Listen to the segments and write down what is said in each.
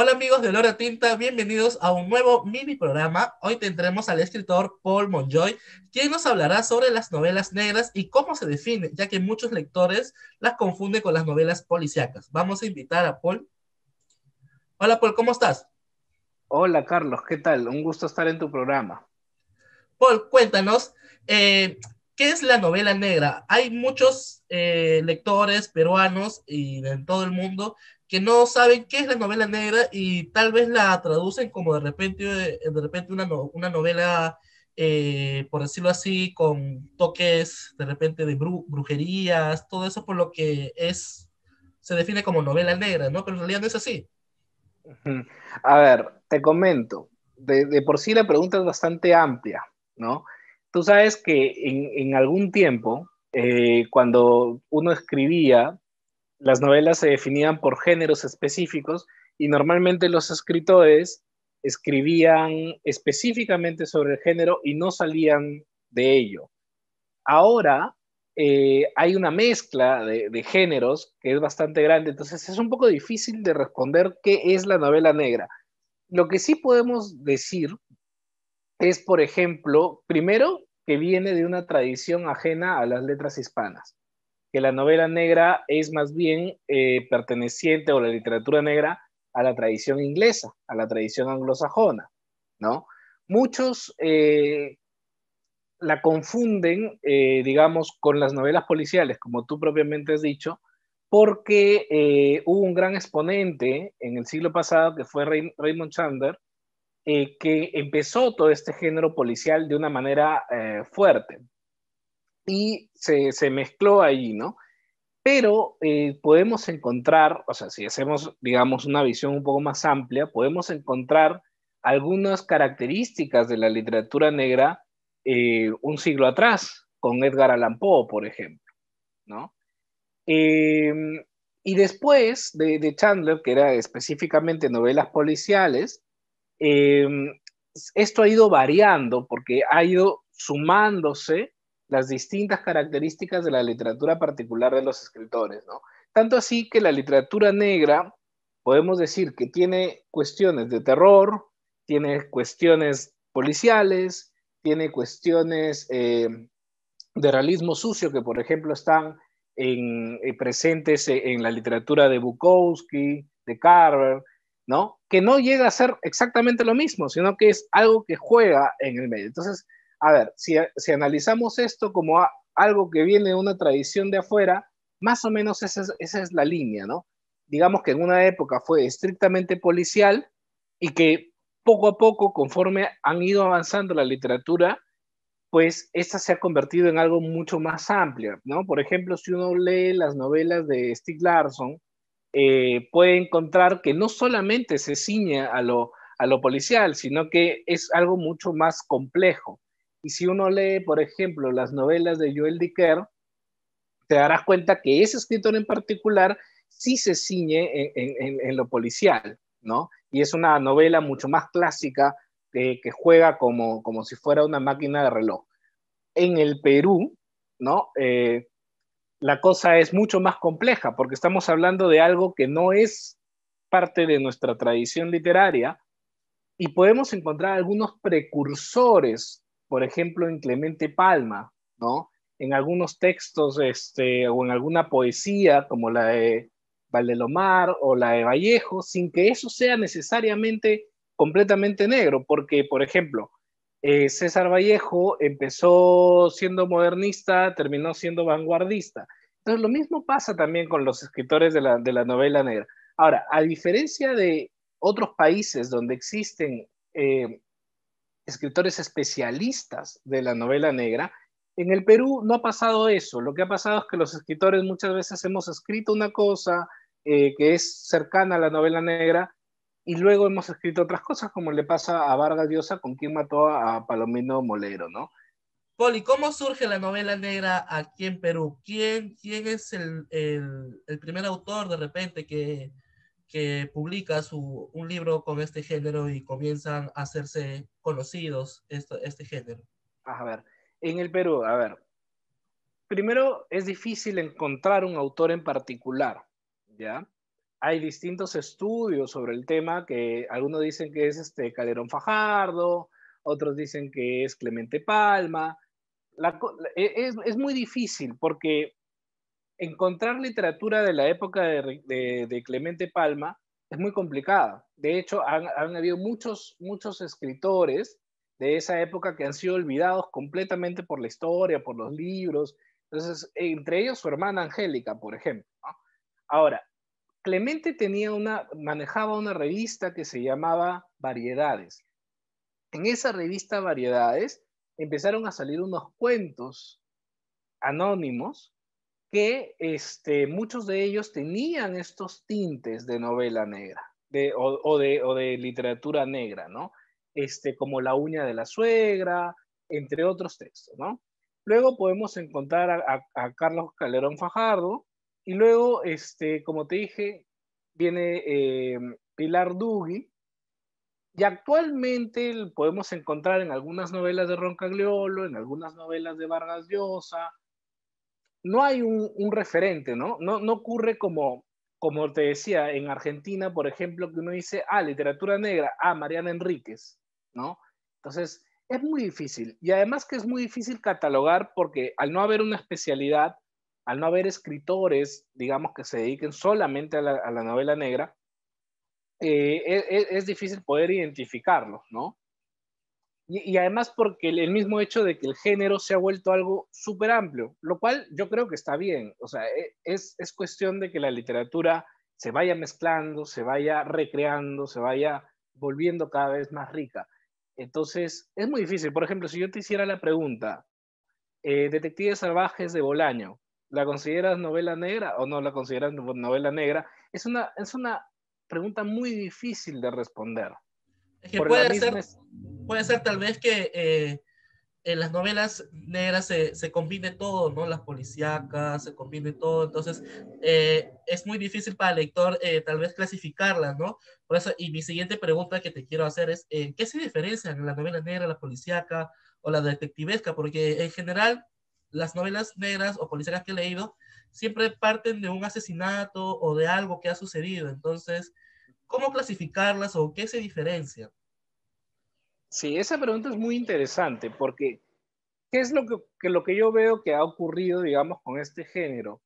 Hola amigos de Lora Tinta, bienvenidos a un nuevo mini programa. Hoy tendremos al escritor Paul Monjoy, quien nos hablará sobre las novelas negras y cómo se define, ya que muchos lectores las confunden con las novelas policíacas. Vamos a invitar a Paul. Hola Paul, ¿cómo estás? Hola Carlos, ¿qué tal? Un gusto estar en tu programa. Paul, cuéntanos, ¿qué es la novela negra? Hay muchos lectores peruanos y en todo el mundo que no saben qué es la novela negra y tal vez la traducen como de repente una novela, por decirlo así, con toques de repente de brujerías, todo eso por lo que se define como novela negra, ¿no? Pero en realidad no es así. Ujú. A ver, te comento, de por sí la pregunta es bastante amplia, ¿no? Tú sabes que en algún tiempo, cuando uno escribía, las novelas se definían por géneros específicos y normalmente los escritores escribían específicamente sobre el género y no salían de ello. Ahora hay una mezcla de géneros que es bastante grande, entonces es un poco difícil de responder qué es la novela negra. Lo que sí podemos decir es, por ejemplo, primero, que viene de una tradición ajena a las letras hispanas, que la novela negra es más bien perteneciente, o la literatura negra, a la tradición inglesa, a la tradición anglosajona, ¿no? Muchos la confunden, digamos, con las novelas policiales, como tú propiamente has dicho, porque hubo un gran exponente en el siglo pasado que fue Raymond Chandler, que empezó todo este género policial de una manera fuerte y se mezcló ahí, ¿no? Pero podemos encontrar, o sea, si hacemos, digamos, una visión un poco más amplia, podemos encontrar algunas características de la literatura negra un siglo atrás, con Edgar Allan Poe, por ejemplo, ¿no? Eh, y después de Chandler, que era específicamente novelas policiales, eh, esto ha ido variando porque ha ido sumándose las distintas características de la literatura particular de los escritores, ¿no? Tanto así que la literatura negra, podemos decir que tiene cuestiones de terror, tiene cuestiones policiales, tiene cuestiones de realismo sucio que, por ejemplo, están presentes en la literatura de Bukowski, de Carver, ¿no? Que no llega a ser exactamente lo mismo, sino que es algo que juega en el medio. Entonces, a ver, si analizamos esto como algo que viene de una tradición de afuera, más o menos esa es la línea, ¿no? Digamos que en una época fue estrictamente policial y que poco a poco, conforme han ido avanzando la literatura, pues esta se ha convertido en algo mucho más amplio, ¿no? Por ejemplo, si uno lee las novelas de Stieg Larsson, puede encontrar que no solamente se ciñe a lo policial, sino que es algo mucho más complejo. Y si uno lee, por ejemplo, las novelas de Joel Dicker, te darás cuenta que ese escritor en particular sí se ciñe en lo policial, ¿no? Y es una novela mucho más clásica que juega como si fuera una máquina de reloj. En el Perú, ¿no? La cosa es mucho más compleja porque estamos hablando de algo que no es parte de nuestra tradición literaria y podemos encontrar algunos precursores, por ejemplo, en Clemente Palma, ¿no? En algunos textos o en alguna poesía como la de Valdelomar o la de Vallejo, sin que eso sea necesariamente completamente negro, porque, por ejemplo, César Vallejo empezó siendo modernista, terminó siendo vanguardista. Entonces, lo mismo pasa también con los escritores de la novela negra. Ahora, a diferencia de otros países donde existen eh, escritores especialistas de la novela negra, en el Perú no ha pasado eso. Lo que ha pasado es que los escritores muchas veces hemos escrito una cosa que es cercana a la novela negra y luego hemos escrito otras cosas, como le pasa a Vargas Llosa con quien mató a Palomino Molero, ¿no? Poli, ¿cómo surge la novela negra aquí en Perú? ¿Quién es el primer autor de repente que publica un libro con este género y comienzan a hacerse conocidos este género? A ver, en el Perú, a ver, primero es difícil encontrar un autor en particular, ¿ya? hay distintos estudios sobre el tema que algunos dicen que es Calderón Fajardo, otros dicen que es Clemente Palma. Es muy difícil porque encontrar literatura de la época de Clemente Palma es muy complicada. De hecho, han habido muchos escritores de esa época que han sido olvidados completamente por la historia, por los libros. Entonces, entre ellos su hermana Angélica, por ejemplo, ¿no? Ahora, Clemente manejaba una revista que se llamaba Variedades. En esa revista Variedades empezaron a salir unos cuentos anónimos que muchos de ellos tenían estos tintes de novela negra o de literatura negra, ¿no? Como La uña de la suegra, entre otros textos, ¿no? Luego podemos encontrar a Carlos Calderón Fajardo y luego, como te dije, viene Pilar Dugui y actualmente podemos encontrar en algunas novelas de Roncagliolo, en algunas novelas de Vargas Llosa, no hay un referente, ¿no? No ocurre como te decía, en Argentina, por ejemplo, que uno dice, literatura negra, Mariana Enríquez, ¿no? Entonces, es muy difícil. Y además que es muy difícil catalogar porque al no haber una especialidad, al no haber escritores, digamos, que se dediquen solamente a la novela negra, es difícil poder identificarlos, ¿no? Y además porque el mismo hecho de que el género se ha vuelto algo súper amplio, lo cual yo creo que está bien. O sea, es cuestión de que la literatura se vaya mezclando, se vaya recreando, se vaya volviendo cada vez más rica. Entonces, es muy difícil. Por ejemplo, si yo te hiciera la pregunta, Detectives Salvajes de Bolaño, ¿la consideras novela negra o no la consideras novela negra? Es una pregunta muy difícil de responder. Es que Por la misma... puede ser tal vez que en las novelas negras se combine todo, ¿no? Las policíacas, se combine todo, entonces es muy difícil para el lector tal vez clasificarlas, ¿no? Por eso, y mi siguiente pregunta que te quiero hacer es, ¿qué se diferencian en la novela negra, la policíaca o la detectivesca? Porque en general las novelas negras o policíacas que he leído siempre parten de un asesinato o de algo que ha sucedido, entonces, ¿cómo clasificarlas o qué se diferencia? Sí, esa pregunta es muy interesante porque ¿qué es lo que yo veo que ha ocurrido, digamos, con este género?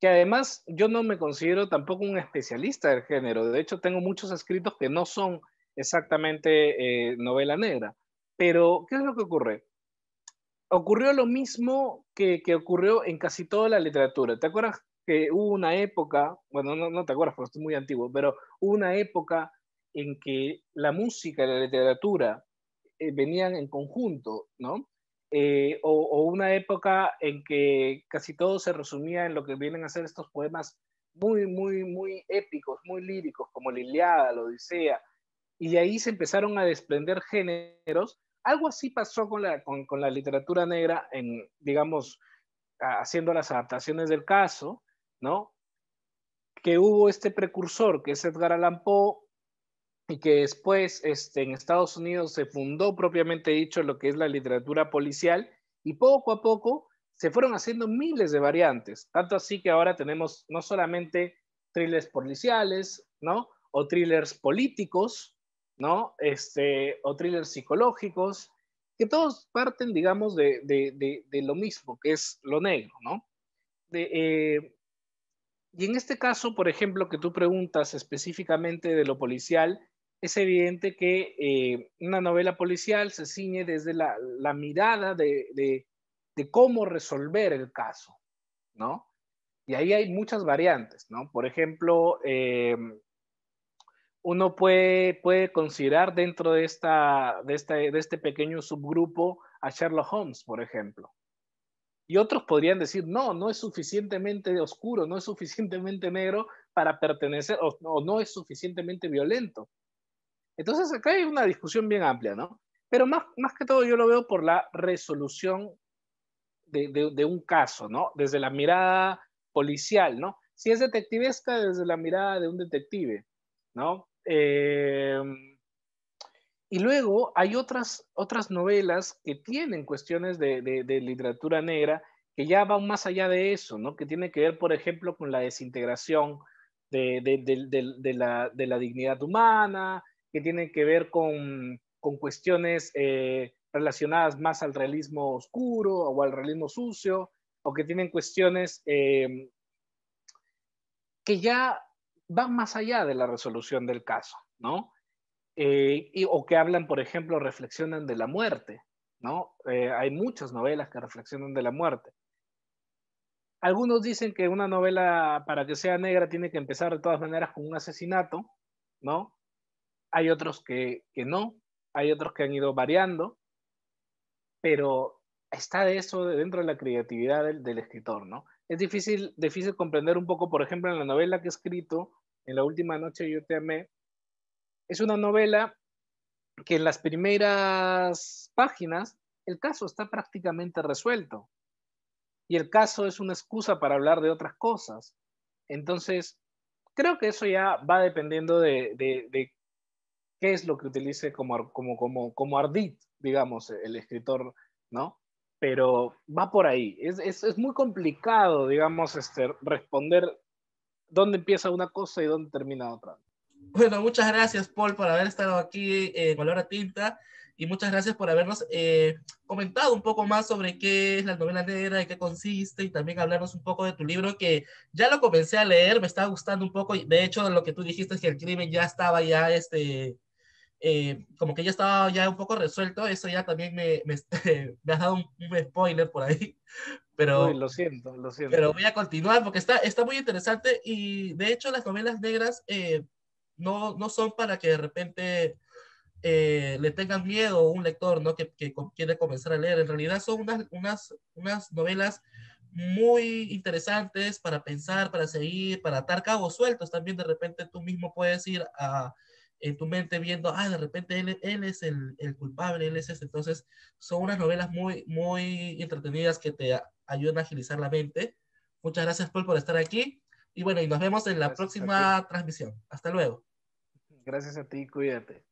Que además yo no me considero tampoco un especialista del género. De hecho, tengo muchos escritos que no son exactamente novela negra. Pero, ¿qué es lo que ocurre? Ocurrió lo mismo que ocurrió en casi toda la literatura. ¿Te acuerdas que hubo una época, bueno, no te acuerdas porque estoy muy antiguo, pero hubo una época en que la música y la literatura venían en conjunto, ¿no? O una época en que casi todo se resumía en lo que vienen a ser estos poemas muy épicos, muy líricos, como la Ilíada, la Odisea, y de ahí se empezaron a desprender géneros. Algo así pasó con la literatura negra, digamos, haciendo las adaptaciones del caso, ¿no? Que hubo este precursor, que es Edgar Allan Poe, y que después en Estados Unidos se fundó propiamente dicho lo que es la literatura policial, y poco a poco se fueron haciendo miles de variantes, tanto así que ahora tenemos no solamente thrillers policiales, ¿no? O thrillers políticos, ¿no? O thrillers psicológicos, que todos parten, digamos, de lo mismo, que es lo negro, ¿no? De, y en este caso, por ejemplo, que tú preguntas específicamente de lo policial, es evidente que una novela policial se ciñe desde la mirada de cómo resolver el caso, ¿no? Y ahí hay muchas variantes, ¿no? Por ejemplo, uno puede considerar dentro de este pequeño subgrupo a Sherlock Holmes, por ejemplo. Y otros podrían decir, no es suficientemente oscuro, no es suficientemente negro para pertenecer, o no es suficientemente violento. Entonces acá hay una discusión bien amplia, ¿no? Pero más que todo yo lo veo por la resolución de un caso, ¿no? Desde la mirada policial, ¿no? Si es detectivesca, desde la mirada de un detective, ¿no? Y luego hay otras novelas que tienen cuestiones de literatura negra que ya van más allá de eso, ¿no? Que tiene que ver, por ejemplo, con la desintegración de la dignidad humana, que tienen que ver con cuestiones relacionadas más al realismo oscuro o al realismo sucio, o que tienen cuestiones que ya van más allá de la resolución del caso, ¿no? O que hablan, por ejemplo, reflexionan de la muerte, ¿no? Hay muchas novelas que reflexionan de la muerte. Algunos dicen que una novela, para que sea negra, tiene que empezar de todas maneras con un asesinato, ¿no? Hay otros que no, hay otros que han ido variando, pero está de eso dentro de la creatividad del escritor, ¿no? Es difícil comprender un poco, por ejemplo, en la novela que he escrito, En la última noche yo te amé, es una novela que en las primeras páginas el caso está prácticamente resuelto y el caso es una excusa para hablar de otras cosas. Entonces, creo que eso ya va dependiendo de qué es lo que utilice como ardid, digamos, el escritor, ¿no? Pero va por ahí. Es muy complicado, digamos, responder dónde empieza una cosa y dónde termina otra. Bueno, muchas gracias, Paul, por haber estado aquí en Olor a Tinta y muchas gracias por habernos comentado un poco más sobre qué es la novela negra, y qué consiste, y también hablarnos un poco de tu libro, que ya lo comencé a leer, me estaba gustando un poco, y de hecho lo que tú dijiste es que el crimen ya estaba ya, como que ya estaba ya un poco resuelto, eso ya también me has dado un spoiler por ahí, Uy, pero, lo siento, lo pero siento. voy a continuar porque está muy interesante, y de hecho las novelas negras no son para que de repente le tengan miedo a un lector, ¿no? Que quiere comenzar a leer. En realidad son unas novelas muy interesantes para pensar, para seguir, para atar cabos sueltos. También de repente tú mismo puedes ir en tu mente viendo, de repente él es el culpable, él es este. Entonces son unas novelas muy entretenidas que te ayudan a agilizar la mente. Muchas gracias, Paul, por estar aquí. Y bueno, y nos vemos en la Gracias a ti. próxima transmisión. Hasta luego. Gracias a ti, cuídate.